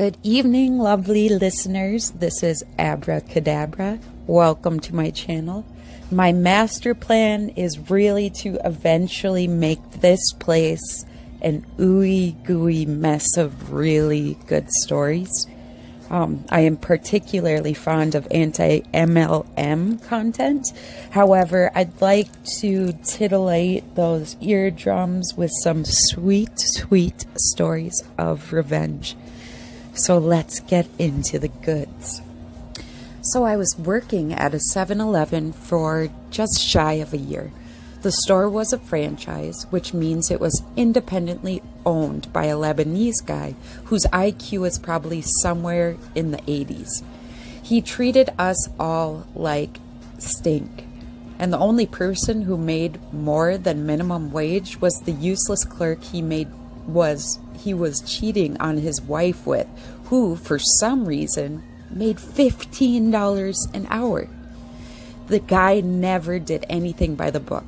Good evening, lovely listeners. This is Abracadabra. Welcome to my channel. My master plan is really to eventually make this place an ooey gooey mess of really good stories. I am particularly fond of anti-MLM content. However, I'd like to titillate those eardrums with some sweet, sweet stories of revenge. So let's get into the goods. So I was working at a 7-Eleven for just shy of a year. The store was a franchise, which means it was independently owned by a Lebanese guy whose IQ was probably somewhere in the 80s. He treated us all like stink. And the only person who made more than minimum wage was the useless clerk he was cheating on his wife with, who, for some reason, made $15 an hour. The guy never did anything by the book.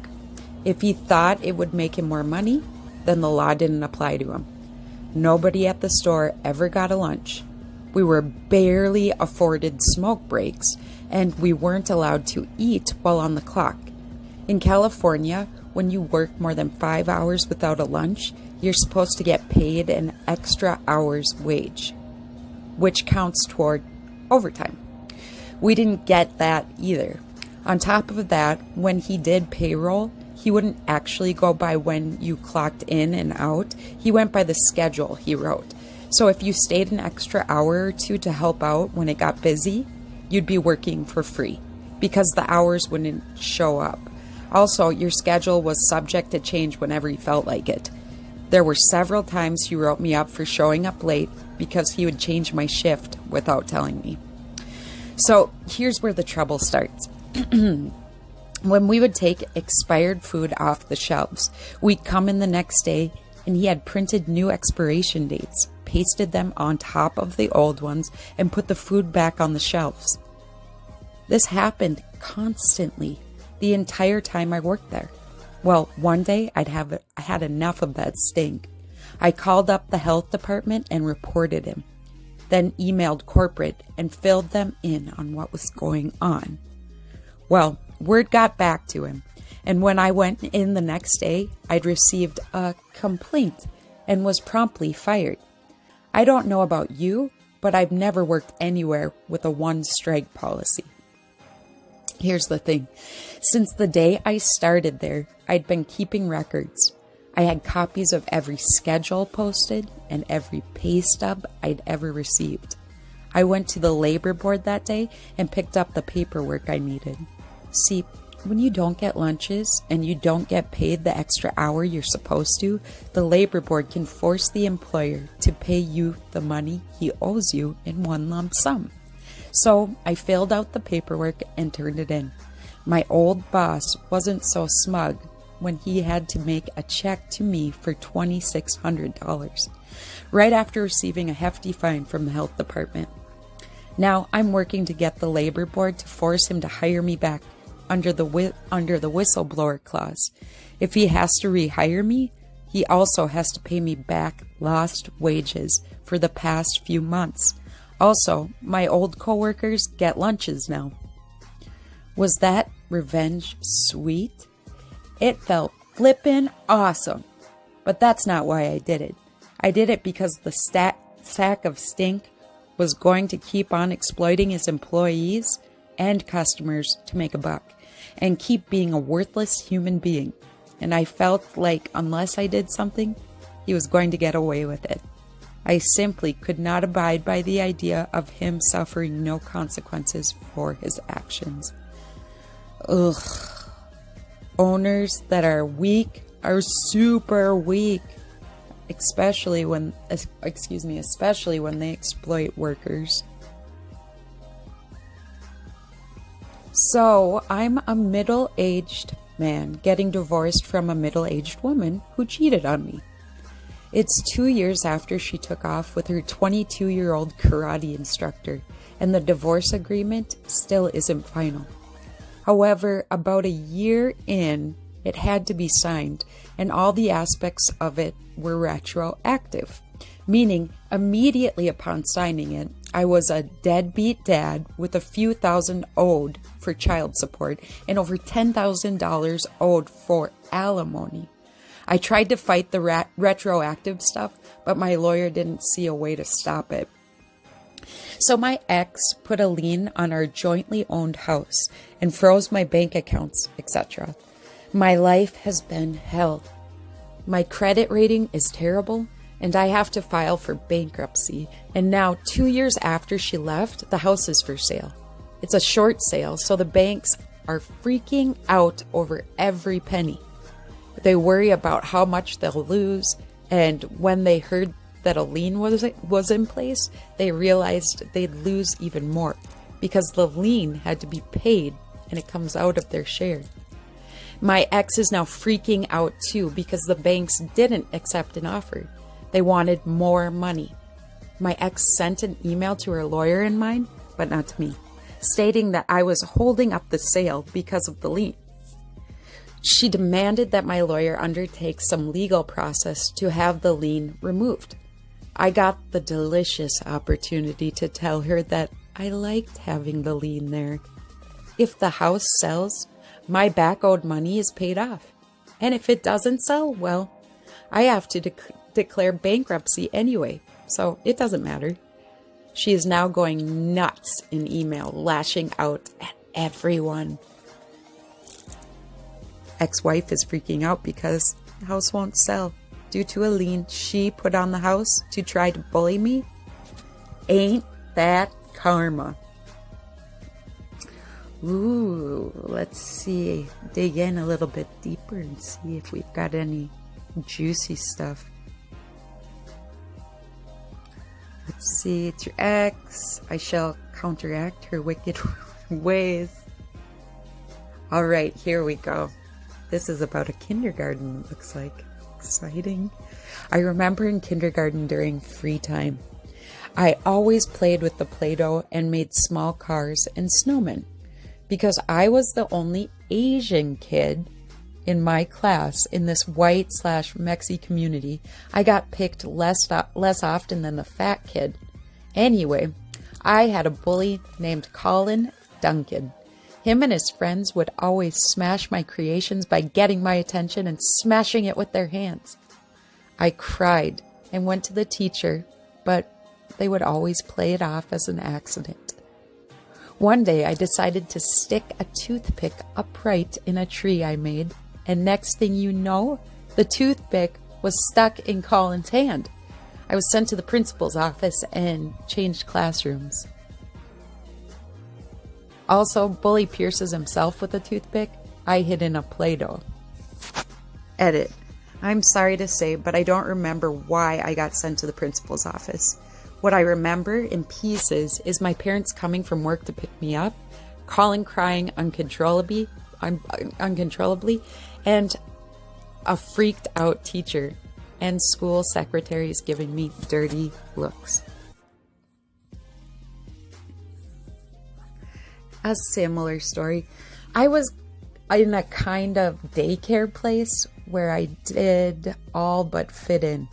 If he thought it would make him more money, then the law didn't apply to him. Nobody at the store ever got a lunch. We were barely afforded smoke breaks, and we weren't allowed to eat while on the clock. In California, when you work more than 5 hours without a lunch, you're supposed to get paid an extra hour's wage, which counts toward overtime. We didn't get that either. On top of that, when he did payroll, he wouldn't actually go by when you clocked in and out. He went by the schedule he wrote. So if you stayed an extra hour or two to help out when it got busy, you'd be working for free because the hours wouldn't show up. Also, your schedule was subject to change whenever he felt like it. There were several times he wrote me up for showing up late because he would change my shift without telling me. So here's where the trouble starts. When we would take expired food off the shelves, we'd come in the next day and he had printed new expiration dates, pasted them on top of the old ones, and put the food back on the shelves. This happened constantly the entire time I worked there. Well, one day I had enough of that stink. I called up the health department and reported him, then emailed corporate and filled them in on what was going on. Well, word got back to him, and when I went in the next day, I'd received a complaint and was promptly fired. I don't know about you, but I've never worked anywhere with a one-strike policy. Here's the thing. Since the day I started there, I'd been keeping records. I had copies of every schedule posted and every pay stub I'd ever received. I went to the labor board that day and picked up the paperwork I needed. See, when you don't get lunches and you don't get paid the extra hour you're supposed to, the labor board can force the employer to pay you the money he owes you in one lump sum. So I filled out the paperwork and turned it in. My old boss wasn't so smug when he had to make a check to me for $2,600, right after receiving a hefty fine from the health department. Now I'm working to get the labor board to force him to hire me back under the whistleblower clause. If he has to rehire me, he also has to pay me back lost wages for the past few months. Also, my old coworkers get lunches now. Was that revenge sweet? It felt flippin' awesome. But that's not why I did it. I did it because the sack of stink was going to keep on exploiting his employees and customers to make a buck and keep being a worthless human being. And I felt like unless I did something, he was going to get away with it. I simply could not abide by the idea of him suffering no consequences for his actions. Ugh. Owners that are weak are super weak, especially when they exploit workers. So, I'm a middle-aged man getting divorced from a middle-aged woman who cheated on me. It's 2 years after she took off with her 22-year-old karate instructor, and the divorce agreement still isn't final. However, about a year in, it had to be signed, and all the aspects of it were retroactive. meaning immediately upon signing it, I was a deadbeat dad with a few thousand owed for child support and over $10,000 owed for alimony. I tried to fight the retroactive stuff, but my lawyer didn't see a way to stop it. So my ex put a lien on our jointly owned house and froze my bank accounts, etc. My life has been hell. My credit rating is terrible, and I have to file for bankruptcy. And now, 2 years after she left, the house is for sale. It's a short sale, so the banks are freaking out over every penny. They worry about how much they'll lose, and when they heard that a lien was in place, they realized they'd lose even more because the lien had to be paid and it comes out of their share. My ex is now freaking out too because the banks didn't accept an offer. They wanted more money. My ex sent an email to her lawyer in mine, but not to me, stating that I was holding up the sale because of the lien. She demanded that my lawyer undertake some legal process to have the lien removed. I got the delicious opportunity to tell her that I liked having the lien there. If the house sells, my back owed money is paid off. And if it doesn't sell, well, I have to declare bankruptcy anyway, so it doesn't matter. She is now going nuts in email, lashing out at everyone. Ex-wife is freaking out because the house won't sell due to a lien she put on the house to try to bully me. Ain't that karma? Ooh, let's see. Dig in a little bit deeper and see if we've got any juicy stuff. Let's see. It's your ex. I shall counteract her wicked ways. All right, here we go. This is about a kindergarten, it looks like. Exciting. I remember in kindergarten during free time, I always played with the Play-Doh and made small cars and snowmen. Because I was the only Asian kid in my class in this white/Mexi community, I got picked less often than the fat kid. Anyway, I had a bully named Colin Duncan. Him and his friends would always smash my creations by getting my attention and smashing it with their hands. I cried and went to the teacher, but they would always play it off as an accident. One day I decided to stick a toothpick upright in a tree I made, and next thing you know, the toothpick was stuck in Colin's hand. I was sent to the principal's office and changed classrooms. Also, bully pierces himself with a toothpick. I hid in a Play-Doh. Edit. I'm sorry to say, but I don't remember why I got sent to the principal's office. What I remember in pieces is my parents coming from work to pick me up, Colin crying uncontrollably, and a freaked out teacher and school secretaries giving me dirty looks. A similar story. I was in a kind of daycare place where I did all but fit in.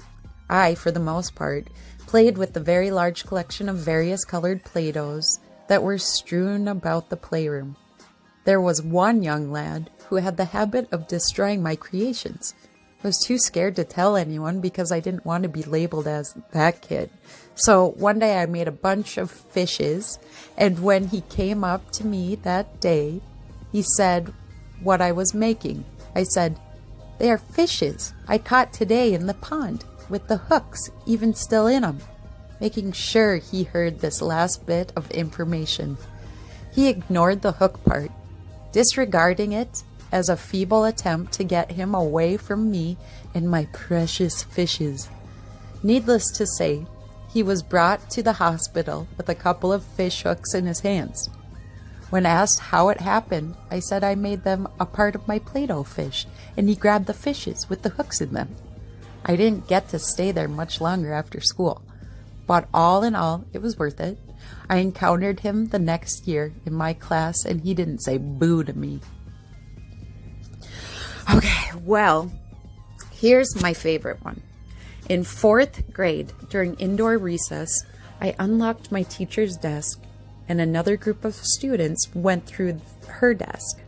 I, for the most part, played with the very large collection of various colored Play-Dohs that were strewn about the playroom. There was one young lad who had the habit of destroying my creations. I was too scared to tell anyone because I didn't want to be labeled as that kid. So one day I made a bunch of fishes, and when he came up to me that day, he said what I was making. I said, "They are fishes I caught today in the pond, with the hooks even still in them," making sure he heard this last bit of information. He ignored the hook part, disregarding it as a feeble attempt to get him away from me and my precious fishes. Needless to say, he was brought to the hospital with a couple of fish hooks in his hands. When asked how it happened, I said I made them a part of my Play-Doh fish, and he grabbed the fishes with the hooks in them. I didn't get to stay there much longer after school, but all in all, it was worth it. I encountered him the next year in my class, and he didn't say boo to me. Okay, well, here's my favorite one. In 4th grade, during indoor recess, I unlocked my teacher's desk and another group of students went through her desk.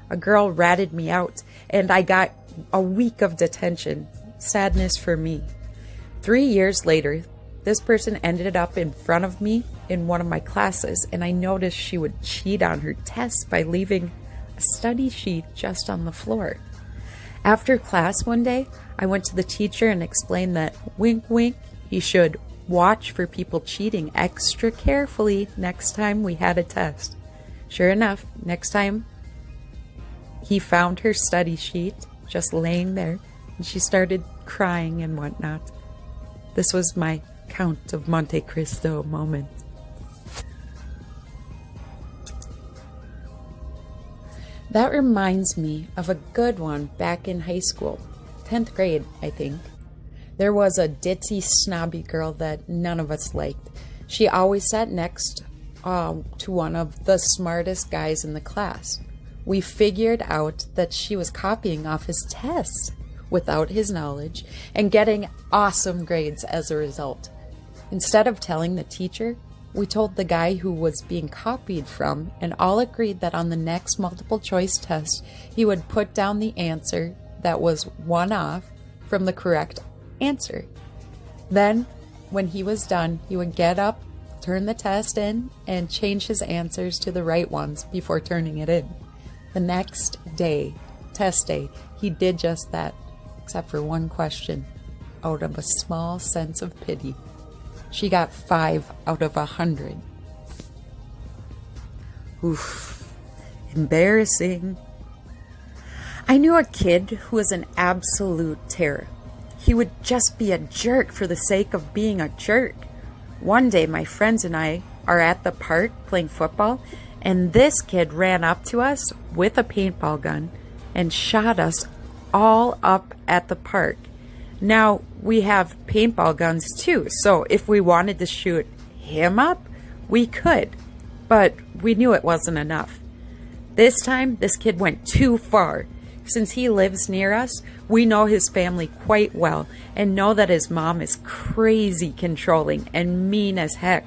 A girl ratted me out and I got a week of detention. Sadness for me. 3 years later, this person ended up in front of me in one of my classes, and I noticed she would cheat on her tests by leaving a study sheet just on the floor. After class one day, I went to the teacher and explained that, wink wink, he should watch for people cheating extra carefully next time we had a test. Sure enough, next time he found her study sheet just laying there, and she started crying and whatnot. This was my Count of Monte Cristo moment. That reminds me of a good one back in high school. 10th grade, I think. There was a ditzy, snobby girl that none of us liked. She always sat next to one of the smartest guys in the class. We figured out that she was copying off his tests without his knowledge and getting awesome grades as a result. Instead of telling the teacher, we told the guy who was being copied from, and all agreed that on the next multiple choice test, he would put down the answer that was one off from the correct answer. Then, when he was done, he would get up, turn the test in, and change his answers to the right ones before turning it in. The next day, test day, he did just that, except for one question, out of a small sense of pity. She got 5 out of 100. Oof, embarrassing. I knew a kid who was an absolute terror. He would just be a jerk for the sake of being a jerk. One day, my friends and I are at the park playing football, and this kid ran up to us with a paintball gun and shot us all up at the park. Now, we have paintball guns too, so if we wanted to shoot him up, we could, but we knew it wasn't enough. This time, this kid went too far. Since he lives near us, we know his family quite well and know that his mom is crazy controlling and mean as heck.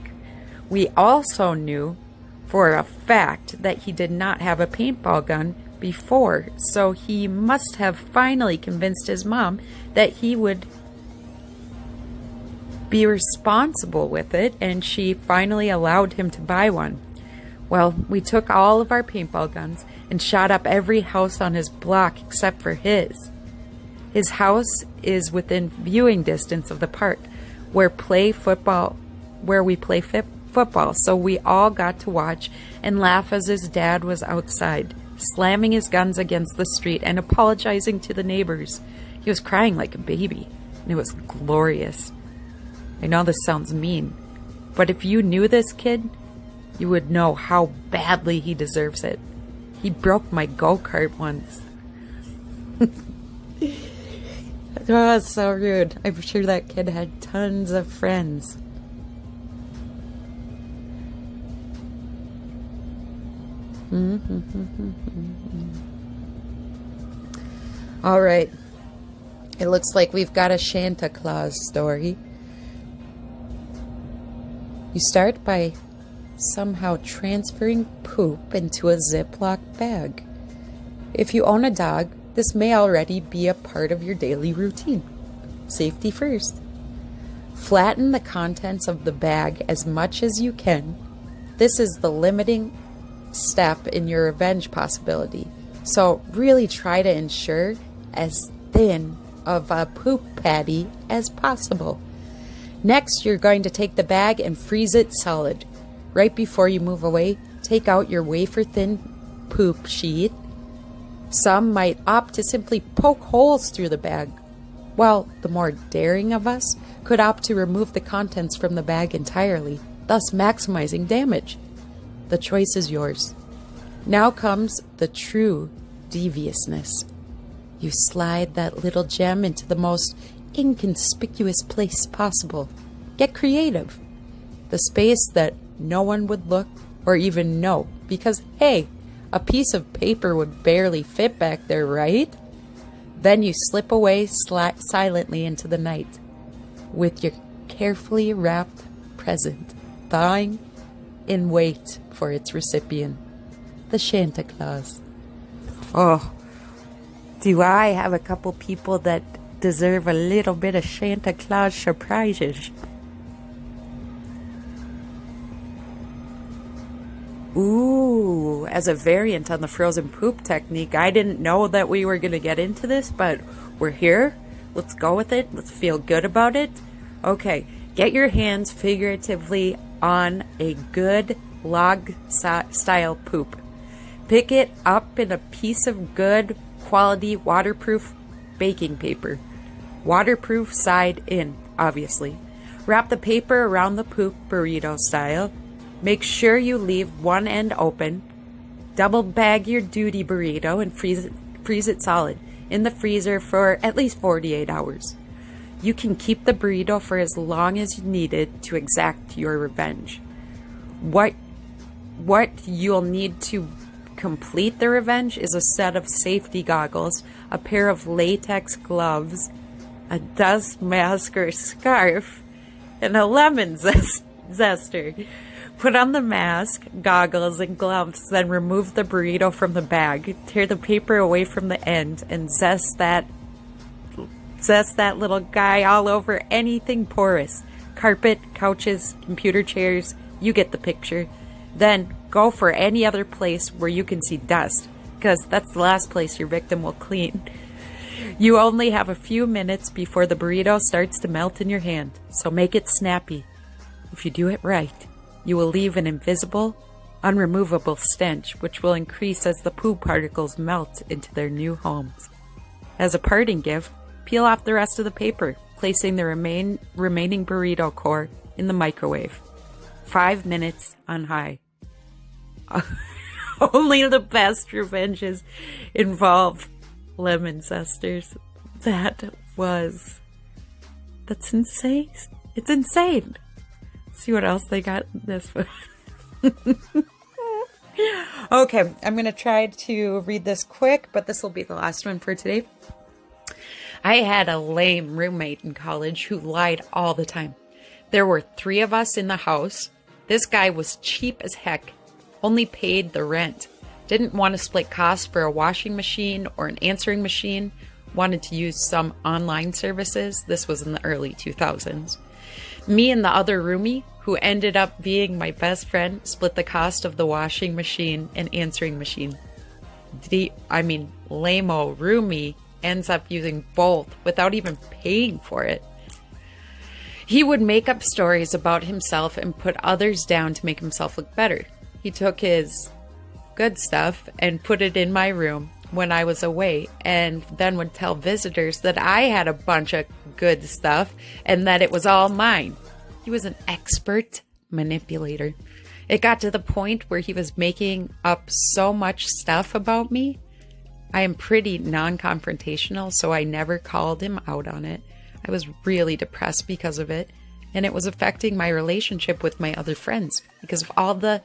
We also knew for a fact that he did not have a paintball gun before, so he must have finally convinced his mom that he would be responsible with it, and she finally allowed him to buy one. Well, we took all of our paintball guns and shot up every house on his block except for his. His house is within viewing distance of the park where we play football, so we all got to watch and laugh as his dad was outside, slamming his guns against the street and apologizing to the neighbors. He was crying like a baby, and it was glorious. I know this sounds mean, but if you knew this kid, you would know how badly he deserves it. He broke my go-kart once. Oh, that's so rude. I'm sure that kid had tons of friends. All right. It looks like we've got a Santa Claus story. You start by somehow transferring poop into a Ziploc bag. If you own a dog, this may already be a part of your daily routine. Safety first. Flatten the contents of the bag as much as you can. This is the limiting step in your revenge possibility. So really try to ensure as thin of a poop patty as possible. Next, you're going to take the bag and freeze it solid. Right before you move away, take out your wafer-thin poop sheet. Some might opt to simply poke holes through the bag, while the more daring of us could opt to remove the contents from the bag entirely, thus maximizing damage. The choice is yours. Now comes the true deviousness. You slide that little gem into the most inconspicuous place possible. Get creative. The space that no one would look or even know, because, hey, a piece of paper would barely fit back there, right? Then you slip away silently into the night. with your carefully wrapped present, thawing in wait for its recipient, the Santa Claus. Oh, do I have a couple people that deserve a little bit of Santa Claus surprises? Ooh, as a variant on the frozen poop technique, I didn't know that we were going to get into this, but we're here. Let's go with it. Let's feel good about it. Okay, get your hands figuratively on a good log-style poop. Pick it up in a piece of good quality waterproof baking paper. Waterproof side in, obviously. Wrap the paper around the poop burrito style. Make sure you leave one end open. Double bag your duty burrito and freeze it solid in the freezer for at least 48 hours. You can keep the burrito for as long as you need it to exact your revenge. What you'll need to complete the revenge is a set of safety goggles, a pair of latex gloves, a dust mask or scarf, and a lemon zester. Put on the mask, goggles, and gloves, then remove the burrito from the bag. Tear the paper away from the end and zest that little guy all over anything porous. Carpet, couches, computer chairs, you get the picture. Then go for any other place where you can see dust, because that's the last place your victim will clean. You only have a few minutes before the burrito starts to melt in your hand, so make it snappy. If you do it right, you will leave an invisible, unremovable stench, which will increase as the poo particles melt into their new homes. As a parting gift, peel off the rest of the paper, placing the remaining burrito core in the microwave. 5 minutes on high. Only the best revenges involve lemon zesters. That's insane. It's insane. See what else they got in this one. Okay, I'm going to try to read this quick, but this will be the last one for today. I had a lame roommate in college who lied all the time. There were 3 of us in the house. This guy was cheap as heck, only paid the rent, didn't want to split costs for a washing machine or an answering machine, wanted to use some online services. This was in the early 2000s. Me and the other roomie, who ended up being my best friend, split the cost of the washing machine and answering machine. Lame-o roomie ends up using both without even paying for it. He would make up stories about himself and put others down to make himself look better. He took his good stuff and put it in my room when I was away, and then would tell visitors that I had a bunch of good stuff and that it was all mine. He was an expert manipulator. It got to the point where he was making up so much stuff about me. I am pretty non-confrontational, so I never called him out on it. I was really depressed because of it, and it was affecting my relationship with my other friends because of all the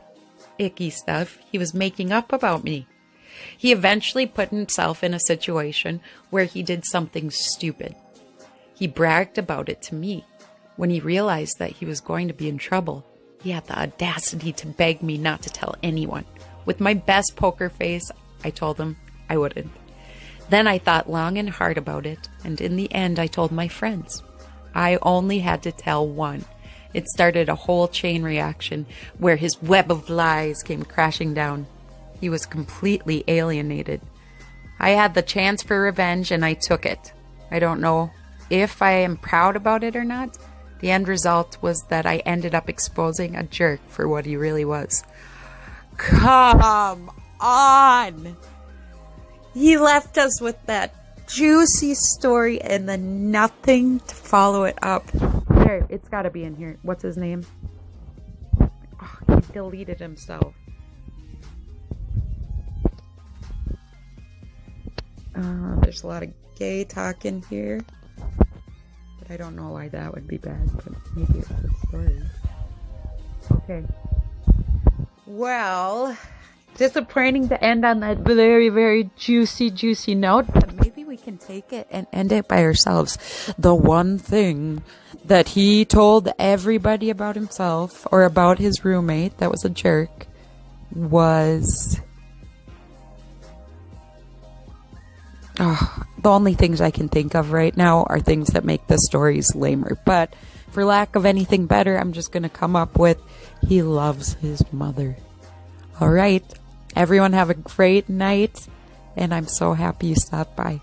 icky stuff he was making up about me. He eventually put himself in a situation where he did something stupid. He bragged about it to me. When he realized that he was going to be in trouble, he had the audacity to beg me not to tell anyone. With my best poker face, I told him I wouldn't. Then I thought long and hard about it, and in the end I told my friends. I only had to tell one. It started a whole chain reaction where his web of lies came crashing down. He was completely alienated. I had the chance for revenge and I took it. I don't know if I am proud about it or not. The end result was that I ended up exposing a jerk for what he really was. Come on! He left us with that juicy story and then nothing to follow it up. There, it's got to be in here. What's his name? Oh, he deleted himself. There's a lot of gay talk in here. But I don't know why that would be bad. But maybe it's a story. Okay. Well, disappointing to end on that very, very juicy note. But maybe we can take it and end it by ourselves. The one thing that he told everybody about himself or about his roommate that was a jerk was... the only things I can think of right now are things that make the stories lamer. But for lack of anything better, I'm just going to come up with, he loves his mother. All right. Everyone have a great night. And I'm so happy you stopped by.